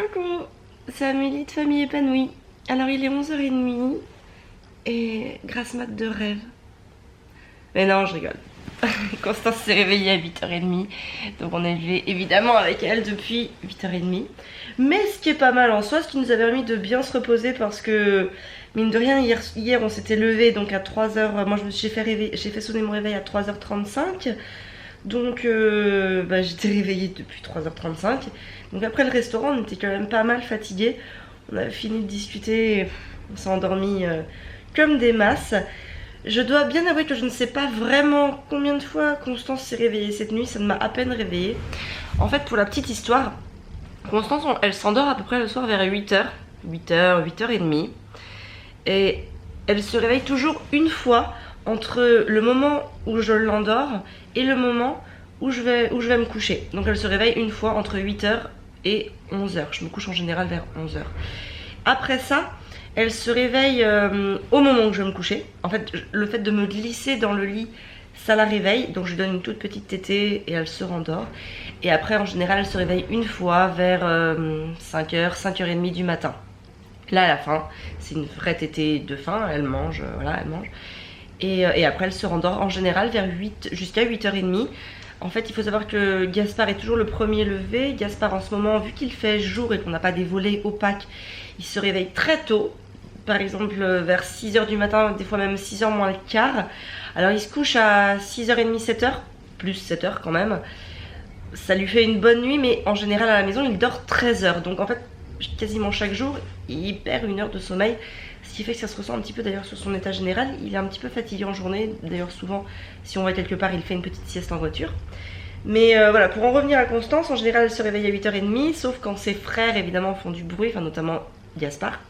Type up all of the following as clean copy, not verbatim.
Coucou, c'est Amélie de Famille Épanouie. Alors il est 11h30 et grasse mat de rêve. Mais non, je rigole. Constance s'est réveillée à 8h30, donc on est levé évidemment avec elle depuis 8h30. Mais ce qui est pas mal en soi, ce qui nous a permis de bien se reposer parce que mine de rien hier on s'était levé donc à 3h, moi j'ai fait sonner mon réveil à 3h35. Donc j'étais réveillée depuis 3h35. Donc après le restaurant on était quand même pas mal fatigués. On avait fini de discuter, on s'est endormi comme des masses. Je dois bien avouer que je ne sais pas vraiment combien de fois Constance s'est réveillée cette nuit, ça ne m'a à peine réveillée. En fait, pour la petite histoire, Constance elle s'endort à peu près le soir vers 8h, 8h30. Et elle se réveille toujours une fois entre le moment où je l'endors et le moment où je vais me coucher. Donc elle se réveille une fois entre 8h et 11h. Je me couche en général vers 11h. Après ça, elle se réveille au moment où je vais me coucher. En fait, le fait de me glisser dans le lit, ça la réveille. Donc je lui donne une toute petite tétée et elle se rendort. Et après, en général, elle se réveille une fois vers 5h, 5h30 du matin. Là, à la fin, c'est une vraie tétée de faim. Elle mange, voilà, elle mange. Et après, elle se rendort en général vers 8 jusqu'à 8h30. En fait, il faut savoir que Gaspard est toujours le premier levé. Gaspard, en ce moment, vu qu'il fait jour et qu'on n'a pas des volets opaques, il se réveille très tôt. Par exemple, vers 6h du matin, des fois même 6h moins le quart. Alors, il se couche à 6h30, 7h, plus 7h quand même. Ça lui fait une bonne nuit, mais en général, à la maison, il dort 13h. Donc, en fait, quasiment chaque jour, il perd 1 heure de sommeil. Ce qui fait que ça se ressent un petit peu d'ailleurs sur son état général. Il est un petit peu fatigué en journée. D'ailleurs souvent si on va quelque part il fait une petite sieste en voiture. Mais voilà, pour en revenir à Constance, en général elle se réveille à 8h30. Sauf quand ses frères évidemment font du bruit, enfin notamment Gaspard.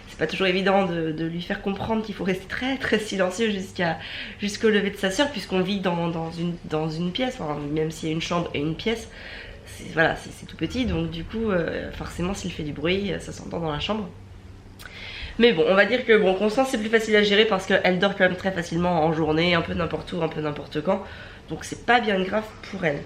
C'est pas toujours évident de lui faire comprendre qu'il faut rester très très silencieux jusqu'au lever de sa soeur. Puisqu'on vit dans une pièce, enfin, même s'il y a une chambre et une pièce. Voilà, c'est tout petit, donc du coup forcément s'il fait du bruit ça s'entend dans la chambre. Mais bon, on va dire que bon, Constance c'est plus facile à gérer parce qu'elle dort quand même très facilement en journée, un peu n'importe où, un peu n'importe quand. Donc c'est pas bien grave pour elle.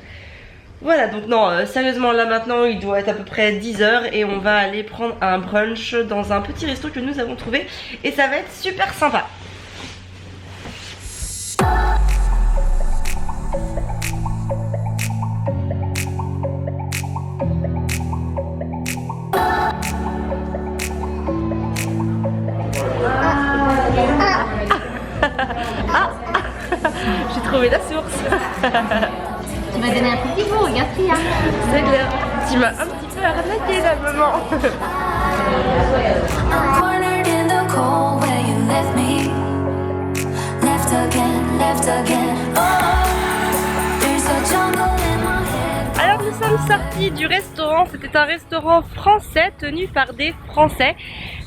Voilà, donc non, sérieusement là maintenant il doit être à peu près 10h et on va aller prendre un brunch dans un petit resto que nous avons trouvé. Et ça va être super sympa. J'ai trouvé la source. Tu m'as donné un petit peu, regarde Tia. C'est clair. Tu m'as un petit peu arnaqué la maman. Alors nous sommes sortis du restaurant. C'était un restaurant français tenu par des Français.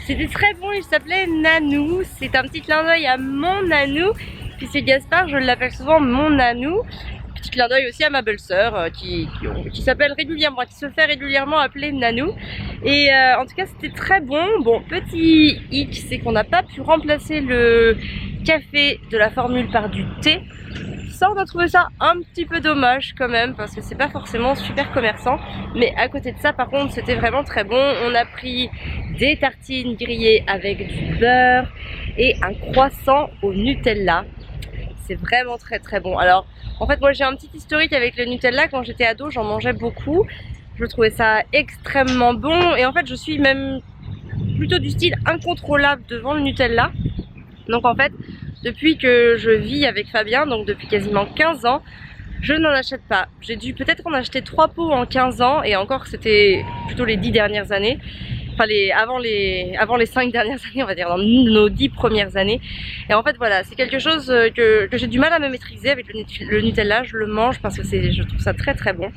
C'était très bon, il s'appelait Nanou. C'est un petit clin d'œil à mon Nanou. Puisque Gaspard, je l'appelle souvent mon Nanou. Petit clin d'œil aussi à ma belle-sœur qui s'appelle régulièrement, qui se fait régulièrement appeler Nanou. Et en tout cas, c'était très bon. Bon, petit hic, c'est qu'on n'a pas pu remplacer le café de la formule par du thé. Ça, on a trouvé ça un petit peu dommage quand même parce que c'est pas forcément super commerçant. Mais à côté de ça, par contre, c'était vraiment très bon. On a pris des tartines grillées avec du beurre et un croissant au Nutella. C'est vraiment très très bon. Alors en fait moi j'ai un petit historique avec le Nutella. Quand j'étais ado j'en mangeais beaucoup. Je trouvais ça extrêmement bon. Et en fait je suis même plutôt du style incontrôlable devant le Nutella. Donc en fait depuis que je vis avec Fabien, donc depuis quasiment 15 ans, je n'en achète pas. J'ai dû peut-être en acheter 3 pots en 15 ans. Et encore c'était plutôt les 10 dernières années. Enfin avant les 5 dernières années, on va dire, dans nos 10 premières années. Et en fait voilà, c'est quelque chose que j'ai du mal à me maîtriser avec le Nutella. Je le mange parce que je trouve ça très très bon.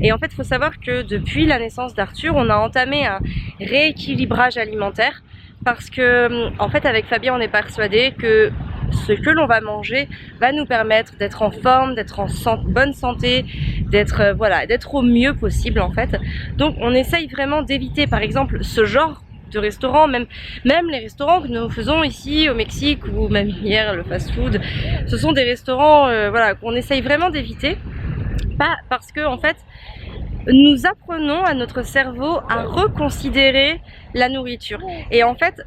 Et en fait il faut savoir que depuis la naissance d'Arthur, on a entamé un rééquilibrage alimentaire. Parce que en fait avec Fabien on est persuadé que ce que l'on va manger va nous permettre d'être en forme, d'être en bonne santé, d'être voilà, d'être au mieux possible en fait. Donc on essaye vraiment d'éviter par exemple ce genre de restaurants, même les restaurants que nous faisons ici au Mexique ou même hier le fast food. Ce sont des restaurants voilà, qu'on essaye vraiment d'éviter. Pas parce que en fait nous apprenons à notre cerveau à reconsidérer la nourriture. Et en fait,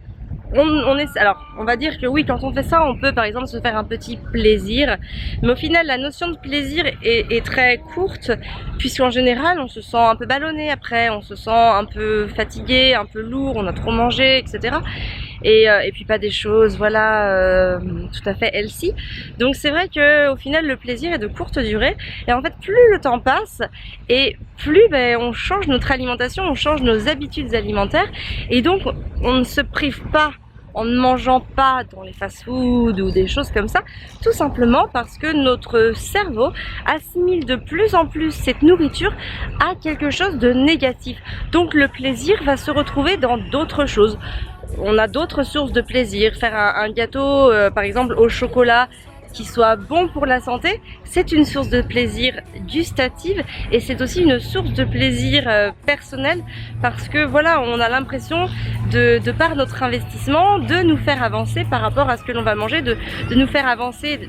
on va dire que oui, quand on fait ça, on peut par exemple se faire un petit plaisir, mais au final la notion de plaisir est très courte, puisqu'en général on se sent un peu ballonné après, on se sent un peu fatigué, un peu lourd, on a trop mangé, etc. Et puis pas des choses, voilà, tout à fait healthy. Donc c'est vrai que au final le plaisir est de courte durée, et en fait plus le temps passe et plus on change notre alimentation, on change nos habitudes alimentaires, et donc on ne se prive pas en ne mangeant pas dans les fast-foods ou des choses comme ça, tout simplement parce que notre cerveau assimile de plus en plus cette nourriture à quelque chose de négatif. Donc le plaisir va se retrouver dans d'autres choses. On a d'autres sources de plaisir. Faire un gâteau par exemple au chocolat qui soit bon pour la santé, c'est une source de plaisir gustative, et c'est aussi une source de plaisir personnel, parce que voilà, on a l'impression de par notre investissement de nous faire avancer par rapport à ce que l'on va manger, de nous faire avancer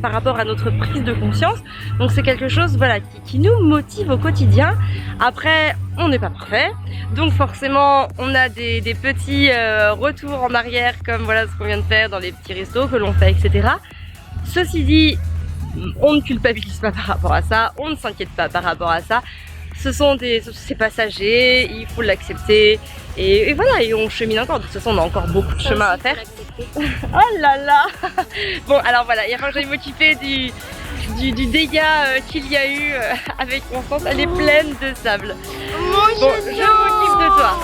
par rapport à notre prise de conscience. Donc c'est quelque chose, voilà, qui nous motive au quotidien. Après, on n'est pas parfait, donc forcément on a des petits retours en arrière, comme voilà ce qu'on vient de faire dans les petits restos que l'on fait, etc. Ceci dit, on ne culpabilise pas par rapport à ça, on ne s'inquiète pas par rapport à ça. C'est passager, il faut l'accepter, et voilà, et on chemine encore. De toute façon, on a encore beaucoup de chemin à faire. Oh là là. Bon, alors voilà, il va falloir que j'aille m'occuper du dégât qu'il y a eu avec Constance. Elle est pleine de sable. Bon, je m'occupe de toi.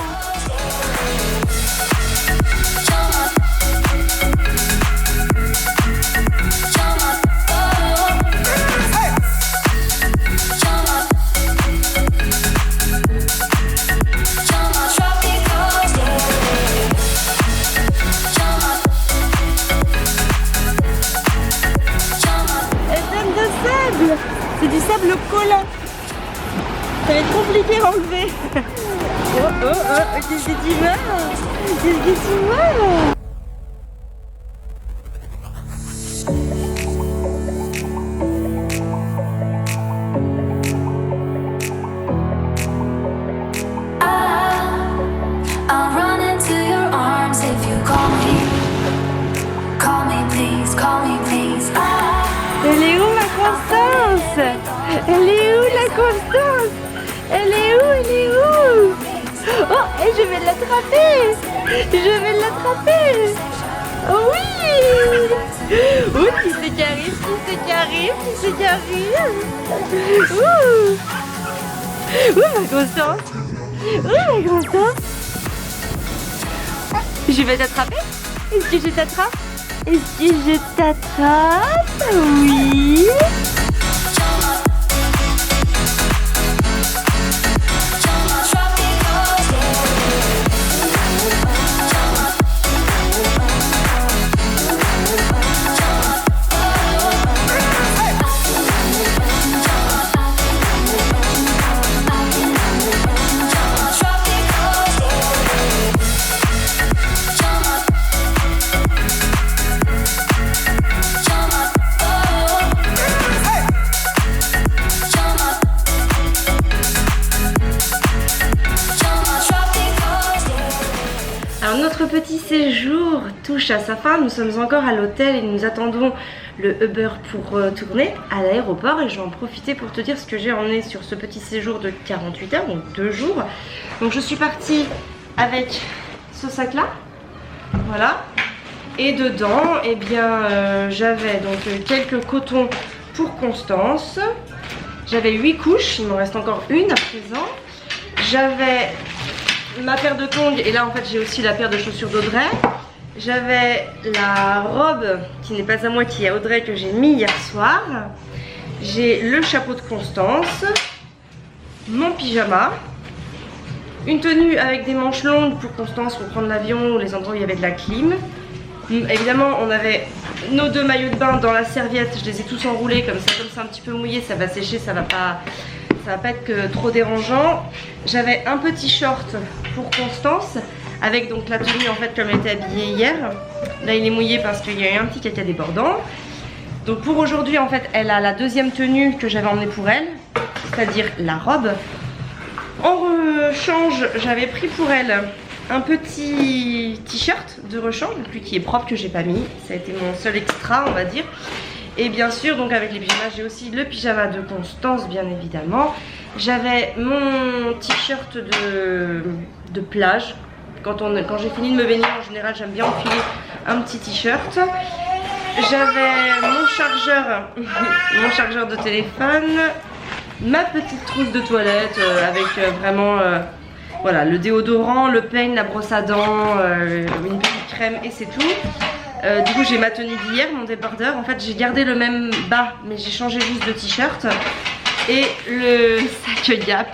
C'est du sable collant. Ça va être compliqué à enlever. Qu'est-ce que tu veux? Qu'est-ce que tu veux? Elle est où ma Constance? Elle est où la Constance? Elle est où? Elle est où? Oh, et je vais l'attraper! Je vais l'attraper! Oh oui! Oh, qui c'est qui arrive? Qui c'est qui arrive? Qui c'est qui arrive? Ouh! Ouh ma Constance! Ouh ma Constance! Je vais t'attraper? Est-ce que je t'attrape? Est-ce que je t'attrape? Oui. Alors notre petit séjour touche à sa fin, nous sommes encore à l'hôtel et nous attendons le Uber pour tourner à l'aéroport, et je vais en profiter pour te dire ce que j'ai emmené sur ce petit séjour de 48 heures, donc 2 jours. Donc je suis partie avec ce sac là, voilà, et dedans eh bien j'avais donc quelques cotons pour Constance, j'avais 8 couches, il m'en reste encore une à présent, j'avais ma paire de tongs, et là en fait j'ai aussi la paire de chaussures d'Audrey. J'avais la robe qui n'est pas à moi, qui est à Audrey, que j'ai mis hier soir. J'ai le chapeau de Constance, mon pyjama, une tenue avec des manches longues pour Constance pour prendre l'avion ou les endroits où il y avait de la clim. Évidemment on avait nos 2 maillots de bain dans la serviette, je les ai tous enroulés comme c'est un petit peu mouillé, ça va sécher, ça va pas être que trop dérangeant. J'avais un petit short pour Constance avec donc la tenue en fait comme elle était habillée hier. Là il est mouillé parce qu'il y a eu un petit caca débordant. Donc pour aujourd'hui en fait elle a la deuxième tenue que j'avais emmenée pour elle. c'est-à-dire la robe. En rechange, j'avais pris pour elle un petit t-shirt de rechange, lui qui est propre, que j'ai pas mis. Ça a été mon seul extra, on va dire. Et bien sûr, donc avec les pyjamas, j'ai aussi le pyjama de Constance, bien évidemment. J'avais mon t-shirt de plage. Quand j'ai fini de me baigner, en général, j'aime bien enfiler un petit t-shirt. J'avais mon chargeur de téléphone, ma petite trousse de toilette avec vraiment voilà, le déodorant, le peigne, la brosse à dents, une petite crème et c'est tout. Du coup j'ai ma tenue d'hier, mon débardeur. En fait j'ai gardé le même bas mais j'ai changé juste de t-shirt. Et le sac Gap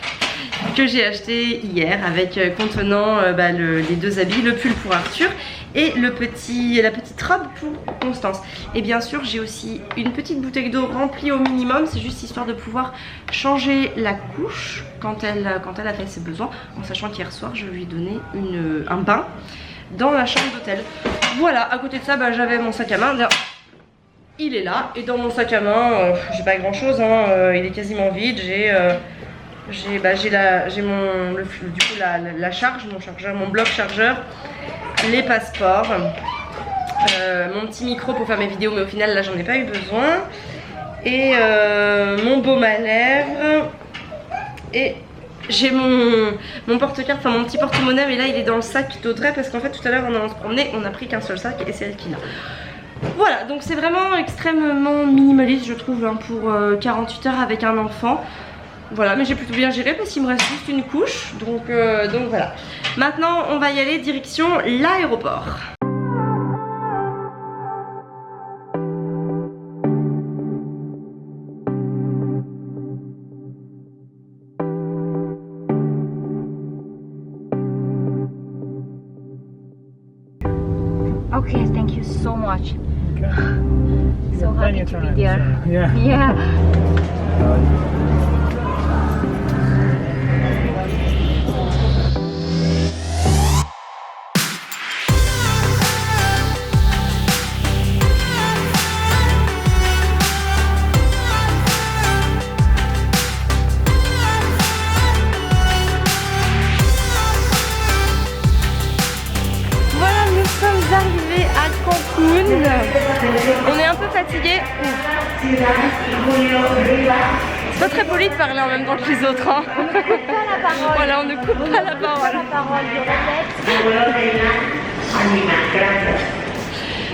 que j'ai acheté hier avec contenant les deux habits, le pull pour Arthur et la petite robe pour Constance. Et bien sûr j'ai aussi une petite bouteille d'eau remplie au minimum, c'est juste histoire de pouvoir changer la couche quand elle a fait ses besoins, en sachant qu'hier soir je lui ai donné un bain dans la chambre d'hôtel. Voilà, à côté de ça j'avais mon sac à main. Il est là et dans mon sac à main j'ai pas grand chose hein, il est quasiment vide. J'ai la charge, mon chargeur, mon bloc chargeur, les passeports, mon petit micro pour faire mes vidéos mais au final là j'en ai pas eu besoin, et mon baume à lèvres, et j'ai mon porte-carte, enfin mon petit porte-monnaie, mais là il est dans le sac d'Audrey parce qu'en fait tout à l'heure en allant se promener on a pris qu'un seul sac et c'est elle qui l'a. Voilà, donc c'est vraiment extrêmement minimaliste je trouve hein, pour 48 heures avec un enfant. Voilà, mais j'ai plutôt bien géré parce qu'il me reste juste une couche, donc voilà. Maintenant on va y aller direction l'aéroport. Okay, thank you so much. Okay. So Then happy you to turn be it, there. so, yeah. Yeah. Arrivé à Cancun, on est un peu fatigué. C'est pas très poli de parler en même temps que les autres hein. Voilà, on ne coupe pas la parole.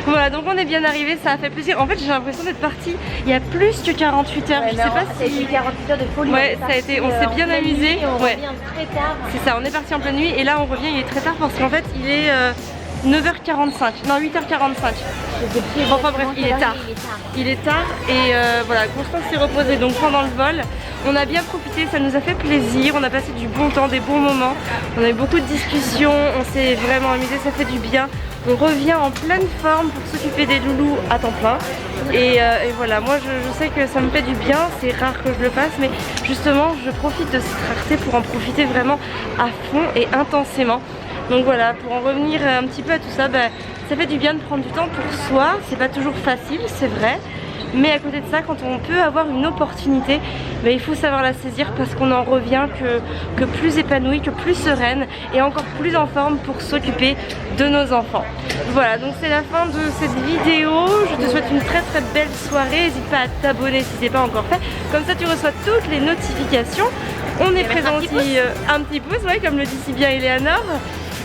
Voilà, donc on est bien arrivé, ça a fait plaisir. En fait j'ai l'impression d'être parti il y a plus que 48 heures. Je sais pas si... Ça a été 48 heures de folie. Ouais, ça a été, on s'est bien amusé. On revient très tard. C'est ça, on est parti en pleine nuit et là on revient, il est très tard parce qu'en fait il est 9h45, non 8h45. Enfin bref, il est tard. Il est tard et voilà, Constance s'est reposée donc pendant le vol. On a bien profité, ça nous a fait plaisir, on a passé du bon temps, des bons moments. On a eu beaucoup de discussions, on s'est vraiment amusé, ça fait du bien. On revient en pleine forme pour s'occuper des loulous à temps plein. Et voilà, moi je sais que ça me fait du bien, c'est rare que je le fasse, mais justement je profite de cette rareté pour en profiter vraiment à fond et intensément. Donc voilà, pour en revenir un petit peu à tout ça, ça fait du bien de prendre du temps pour soi. C'est pas toujours facile, c'est vrai. Mais à côté de ça, quand on peut avoir une opportunité, il faut savoir la saisir parce qu'on en revient que plus épanoui, que plus sereine et encore plus en forme pour s'occuper de nos enfants. Voilà, donc c'est la fin de cette vidéo. Je te souhaite une très très belle soirée. N'hésite pas à t'abonner si ce n'est pas encore fait. Comme ça tu reçois toutes les notifications. On est présent aussi, un petit pouce, ouais, comme le dit si bien Eleanor.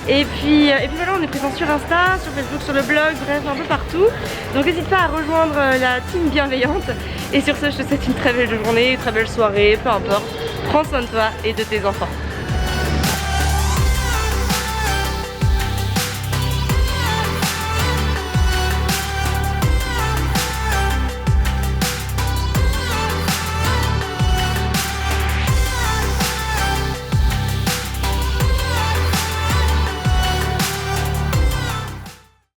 Et puis voilà, on est présent sur Insta, sur Facebook, sur le blog, bref un peu partout. Donc n'hésite pas à rejoindre la team bienveillante. Et sur ce, je te souhaite une très belle journée, une très belle soirée, peu importe. Prends soin de toi et de tes enfants.